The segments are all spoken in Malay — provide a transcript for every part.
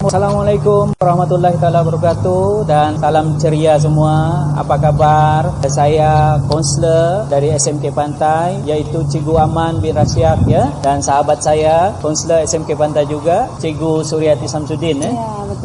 Assalamualaikum warahmatullahi taala wabarakatuh dan salam ceria semua. Apa kabar? Saya konselor dari SMK Pantai iaitu Cikgu Aman bin Rasyad ya, dan sahabat saya konselor SMK Pantai juga Cikgu Suryati Samsudin ya.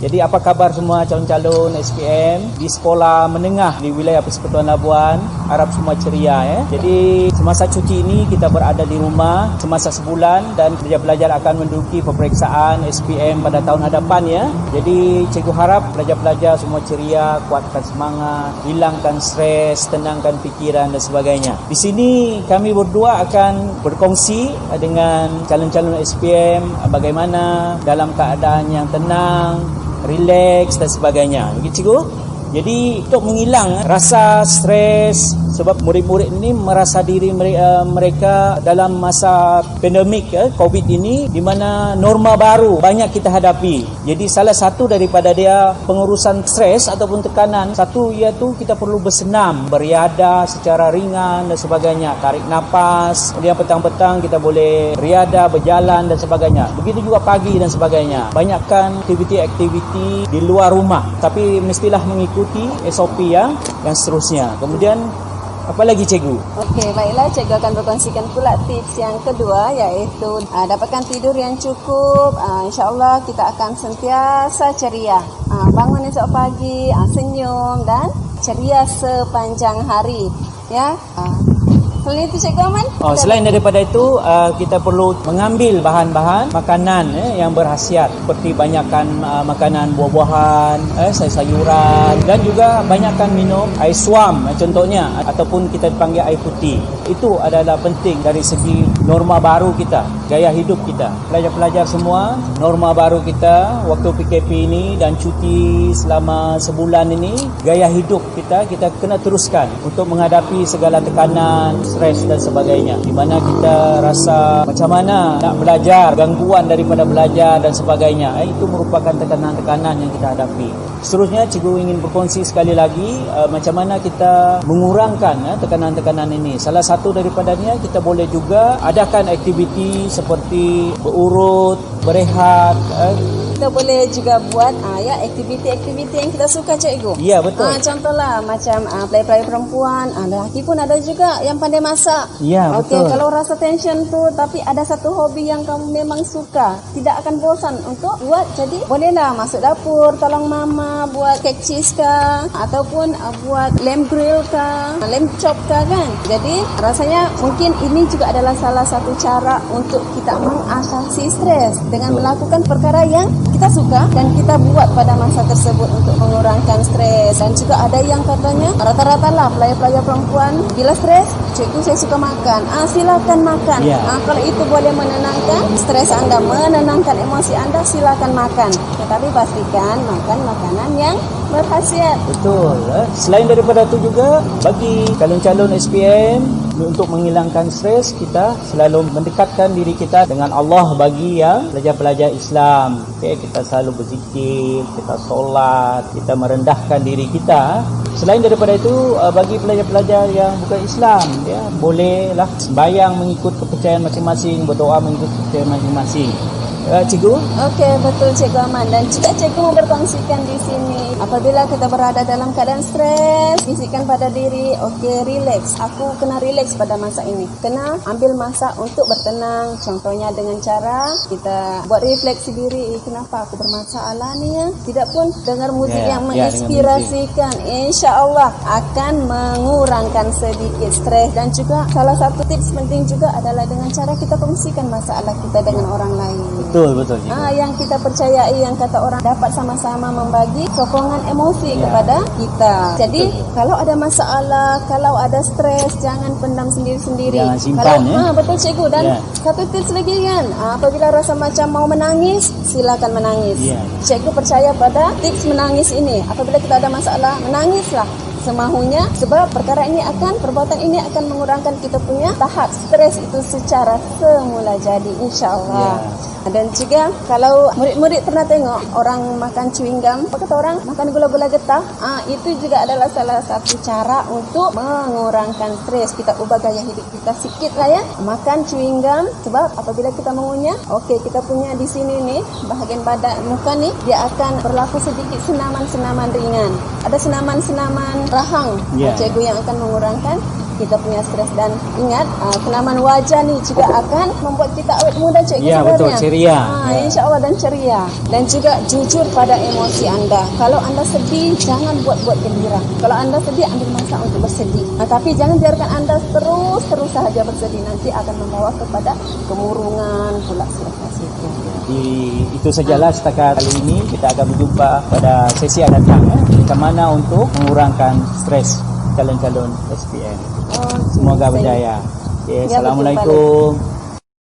Jadi apa kabar semua calon-calon SPM di sekolah menengah di wilayah Persekutuan Labuan? Harap semua ceria ya. Jadi semasa cuti ini kita berada di rumah semasa sebulan dan pelajar-pelajar akan menduduki peperiksaan SPM pada tahun hadapan ya. Jadi cikgu harap pelajar-pelajar semua ceria, kuatkan semangat, hilangkan stres, tenangkan fikiran dan sebagainya. Di sini kami berdua akan berkongsi dengan calon-calon SPM bagaimana dalam keadaan yang tenang, rileks dan sebagainya. Begitu cikgu? Jadi untuk menghilang rasa stres sebab murid-murid ini merasa diri mereka dalam masa pandemik COVID ini di mana norma baru banyak kita hadapi. Jadi salah satu daripada dia pengurusan stres ataupun tekanan, satu iaitu kita perlu bersenam, beriadah secara ringan dan sebagainya, tarik nafas. Kemudian petang-petang kita boleh riadah, berjalan dan sebagainya. Begitu juga pagi dan sebagainya. Banyakkan aktiviti-aktiviti di luar rumah, tapi mestilah mengikuti SOP yang seterusnya. Kemudian apa lagi cikgu? Okey, baiklah, cikgu akan berkongsikan pula tips yang kedua iaitu dapatkan tidur yang cukup. InsyaAllah kita akan sentiasa ceria. Bangun esok pagi, senyum dan ceria sepanjang hari. Ya. Selain itu cikgu Aman? Selain daripada itu kita perlu mengambil bahan-bahan makanan yang berkhasiat seperti banyakkan makanan buah-buahan, sayur-sayuran dan juga banyakkan minum air suam contohnya ataupun kita dipanggil air putih. Itu adalah penting dari segi norma baru kita, gaya hidup kita. Pelajar-pelajar semua, norma baru kita waktu PKP ini dan cuti selama sebulan ini, gaya hidup kita kena teruskan untuk menghadapi segala tekanan, stres dan sebagainya. Di mana kita rasa macam mana nak belajar, gangguan daripada belajar dan sebagainya. Itu merupakan tekanan-tekanan yang kita hadapi. Seterusnya cikgu ingin berkongsi sekali lagi macam mana kita mengurangkan tekanan-tekanan ini. Salah satu daripadanya kita boleh juga adakan aktiviti seperti berurut, berehat. Kita boleh juga buat aktiviti-aktiviti yang kita suka cikgu. Ya betul. Contohlah macam pelai-pelai perempuan, lelaki pun ada juga yang pandai masak. Ya betul. Kalau rasa tension tu tapi ada satu hobi yang kamu memang suka, tidak akan bosan untuk buat. Jadi bolehlah masuk dapur, tolong mama buat cake cheese kah, ataupun buat lamb grill kah, lamb chop kah kan. Jadi rasanya mungkin ini juga adalah salah satu cara untuk kita mengatasi stres dengan melakukan perkara yang kita suka dan kita buat pada masa tersebut untuk mengurangkan stres. Dan juga ada yang katanya rata-rata lah pelajar-pelajar perempuan bila stres, cikgu saya suka makan. Silakan makan. Kalau itu boleh menenangkan stres anda, menenangkan emosi anda, silakan makan. Tetapi pastikan makan makanan yang berkhasiat. Betul. Selain daripada itu juga bagi calon-calon SPM untuk menghilangkan stres, kita selalu mendekatkan diri kita dengan Allah bagi yang pelajar-pelajar Islam. Kita selalu berzikir, kita solat, kita merendahkan diri kita. Selain daripada itu bagi pelajar-pelajar yang bukan Islam, bolehlah sembahyang mengikut kepercayaan masing-masing, berdoa mengikut kepercayaan masing-masing. Cikgu? Okey, betul cikgu Aman. Dan juga cikgu mau berkongsikan di sini, apabila kita berada dalam keadaan stres, bisikkan pada diri, okey, relax. Aku kena relax pada masa ini. Kena ambil masa untuk bertenang. Contohnya dengan cara kita buat refleksi diri, kenapa aku bermasalah ni ya? Tidak pun dengar muzik yang menginspirasikan. InsyaAllah akan mengurangkan sedikit stres. Dan juga salah satu tips penting juga adalah dengan cara kita kongsikan masalah kita dengan orang lain. Betul. Yang kita percayai, yang kata orang dapat sama-sama membagi sokongan emosi kepada kita. Jadi kalau ada masalah, kalau ada stres, jangan pendam sendiri-sendiri. Jangan simpan betul cikgu. Dan satu tips lagi kan, apabila rasa macam mau menangis, silakan menangis. Cikgu percaya pada tips menangis ini. Apabila kita ada masalah, menangislah semahunya, sebab perbuatan ini akan mengurangkan kita punya tahap stres itu secara semula jadi, insyaAllah. Dan juga kalau murid-murid pernah tengok orang makan chewing gum, apa kata orang makan gula-gula getah, itu juga adalah salah satu cara untuk mengurangkan stres. Kita ubah gaya hidup kita sikit lah ya, makan chewing gum. Sebab apabila kita mengunyah, kita punya di sini nih bahagian badan muka nih, dia akan berlaku sedikit senaman-senaman ringan. Ada senaman-senaman rahang, cikgu, yang akan mengurangkan kita punya stres. Dan ingat, senaman wajah ni juga akan membuat kita awet muda, cikgu, ya, sebenarnya. Betul, ceria. InsyaAllah, dan ceria. Dan juga jujur pada emosi anda. Kalau anda sedih, jangan buat-buat gembira. Kalau anda sedih, ambil masa untuk bersedih. Tapi jangan biarkan anda terus sahaja bersedih. Nanti akan membawa kepada kemurungan pula stres itu. Itu sajalah setakat kali ini. Kita akan berjumpa pada sesi akan datang, bagaimana untuk mengurangkan stres calon-calon SPM. Semoga berjaya. Ya, Assalamualaikum.